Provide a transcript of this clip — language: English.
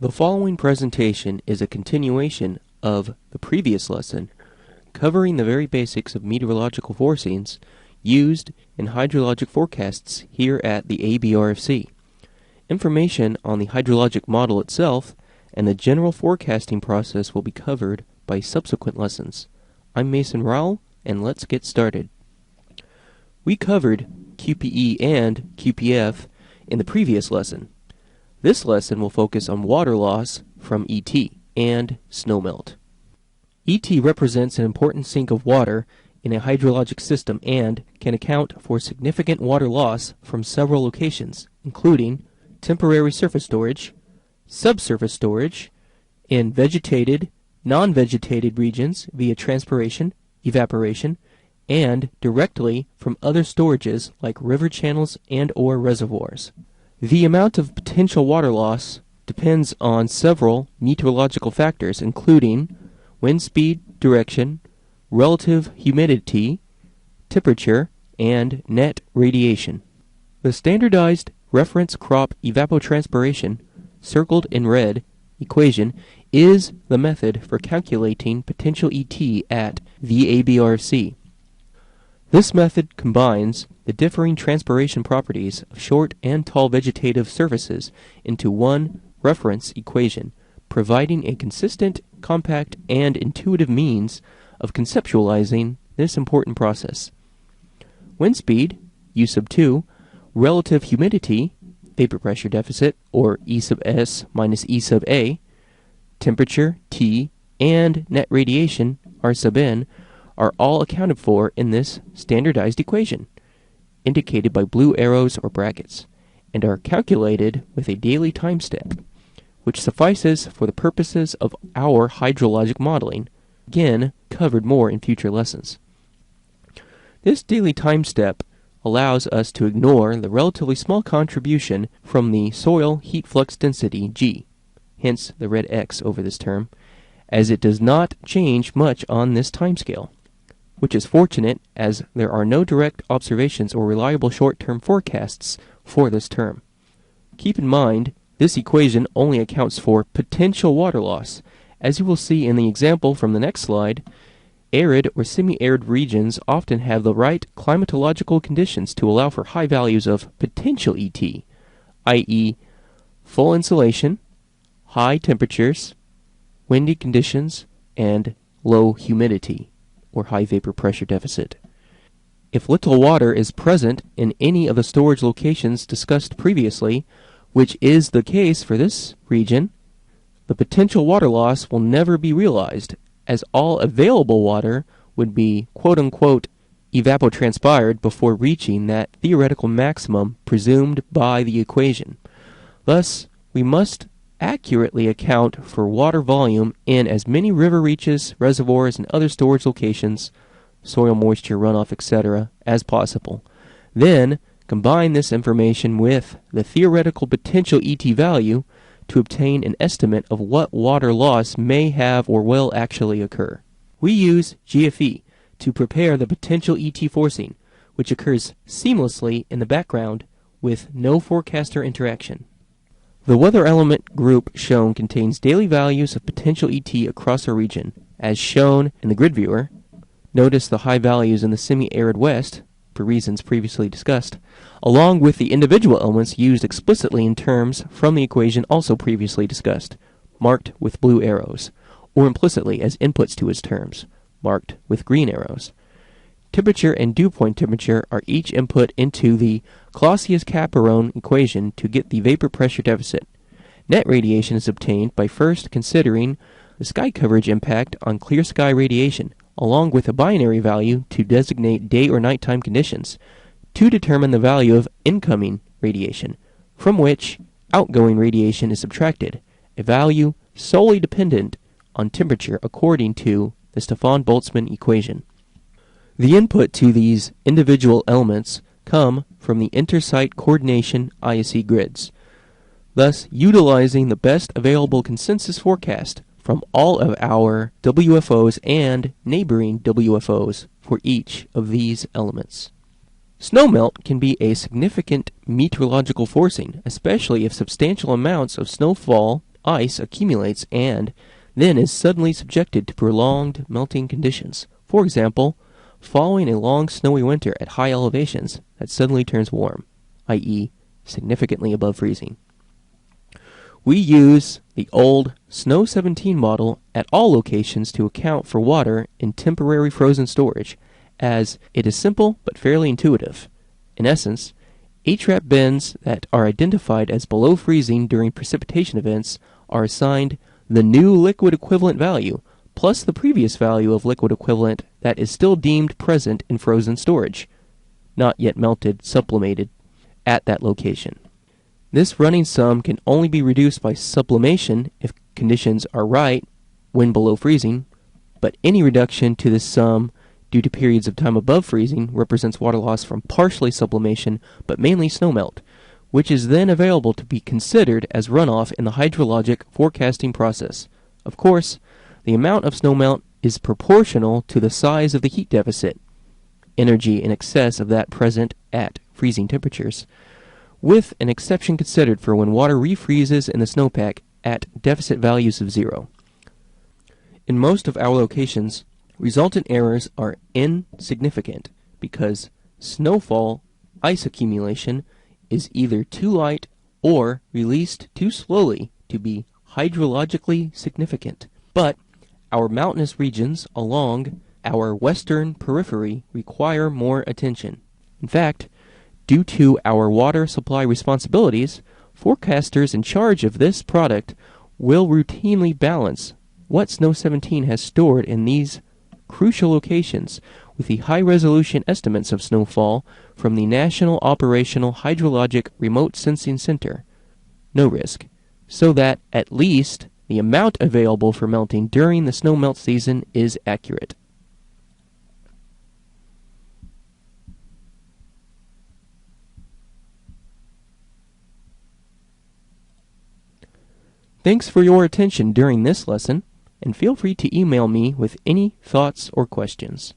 The following presentation is a continuation of the previous lesson, covering the very basics of meteorological forcings used in hydrologic forecasts here at the ABRFC. Information on the hydrologic model itself and the general forecasting process will be covered by subsequent lessons. I'm Mason Rowell, and let's get started. We covered QPE and QPF in the previous lesson. This lesson will focus on water loss from ET and snowmelt. ET represents an important sink of water in a hydrologic system and can account for significant water loss from several locations, including temporary surface storage, subsurface storage, in vegetated, non-vegetated regions via transpiration, evaporation, and directly from other storages like river channels and/or reservoirs. The amount of potential water loss depends on several meteorological factors, including wind speed, direction, relative humidity, temperature, and net radiation. The standardized reference crop evapotranspiration, circled in red, equation is the method for calculating potential ET at the ABRFC. This method combines the differing transpiration properties of short and tall vegetative surfaces into one reference equation, providing a consistent, compact, and intuitive means of conceptualizing this important process. Wind speed, U sub 2, relative humidity, vapor pressure deficit, or E sub S minus E sub A, temperature, T, and net radiation, R sub N, are all accounted for in this standardized equation, indicated by blue arrows or brackets, and are calculated with a daily time step, which suffices for the purposes of our hydrologic modeling, again covered more in future lessons. This daily time step allows us to ignore the relatively small contribution from the soil heat flux density, G, hence the red X over this term, as it does not change much on this timescale, which is fortunate as there are no direct observations or reliable short-term forecasts for this term. Keep in mind, this equation only accounts for potential water loss. As you will see in the example from the next slide, arid or semi-arid regions often have the right climatological conditions to allow for high values of potential ET, i.e. full insolation, high temperatures, windy conditions, and low humidity, or high vapor pressure deficit. If little water is present in any of the storage locations discussed previously, which is the case for this region, the potential water loss will never be realized, as all available water would be quote-unquote evapotranspired before reaching that theoretical maximum presumed by the equation. Thus, we must accurately account for water volume in as many river reaches, reservoirs, and other storage locations, soil moisture, runoff, etc., as possible. Then, combine this information with the theoretical potential ET value to obtain an estimate of what water loss may have or will actually occur. We use GFE to prepare the potential ET forcing, which occurs seamlessly in the background with no forecaster interaction. The weather element group shown contains daily values of potential ET across our region, as shown in the grid viewer. Notice the high values in the semi-arid west, for reasons previously discussed, along with the individual elements used explicitly in terms from the equation also previously discussed, marked with blue arrows, or implicitly as inputs to its terms, marked with green arrows. Temperature and dew point temperature are each input into the Clausius-Capron equation to get the vapor pressure deficit. Net radiation is obtained by first considering the sky coverage impact on clear sky radiation, along with a binary value to designate day or nighttime conditions, to determine the value of incoming radiation, from which outgoing radiation is subtracted, a value solely dependent on temperature according to the Stefan-Boltzmann equation. The input to these individual elements come from the intersite coordination ISE grids, thus utilizing the best available consensus forecast from all of our WFOs and neighboring WFOs for each of these elements. Snowmelt can be a significant meteorological forcing, especially if substantial amounts of snowfall ice accumulates and then is suddenly subjected to prolonged melting conditions. For example, following a long snowy winter at high elevations that suddenly turns warm, i.e., significantly above freezing. We use the old Snow 17 model at all locations to account for water in temporary frozen storage, as it is simple but fairly intuitive. In essence, HRAP bins that are identified as below freezing during precipitation events are assigned the new liquid equivalent value plus the previous value of liquid equivalent that is still deemed present in frozen storage, not yet melted, sublimated, at that location. This running sum can only be reduced by sublimation if conditions are right when below freezing, but any reduction to this sum due to periods of time above freezing represents water loss from partially sublimation but mainly snowmelt, which is then available to be considered as runoff in the hydrologic forecasting process. Of course, the amount of snowmelt is proportional to the size of the heat deficit, energy in excess of that present at freezing temperatures, with an exception considered for when water refreezes in the snowpack at deficit values of 0. In most of our locations, resultant errors are insignificant because snowfall ice accumulation is either too light or released too slowly to be hydrologically significant. But our mountainous regions along our western periphery require more attention. In fact, due to our water supply responsibilities, forecasters in charge of this product will routinely balance what Snow 17 has stored in these crucial locations with the high-resolution estimates of snowfall from the National Operational Hydrologic Remote Sensing Center, NORISC, so that at least the amount available for melting during the snowmelt season is accurate. Thanks for your attention during this lesson, and feel free to email me with any thoughts or questions.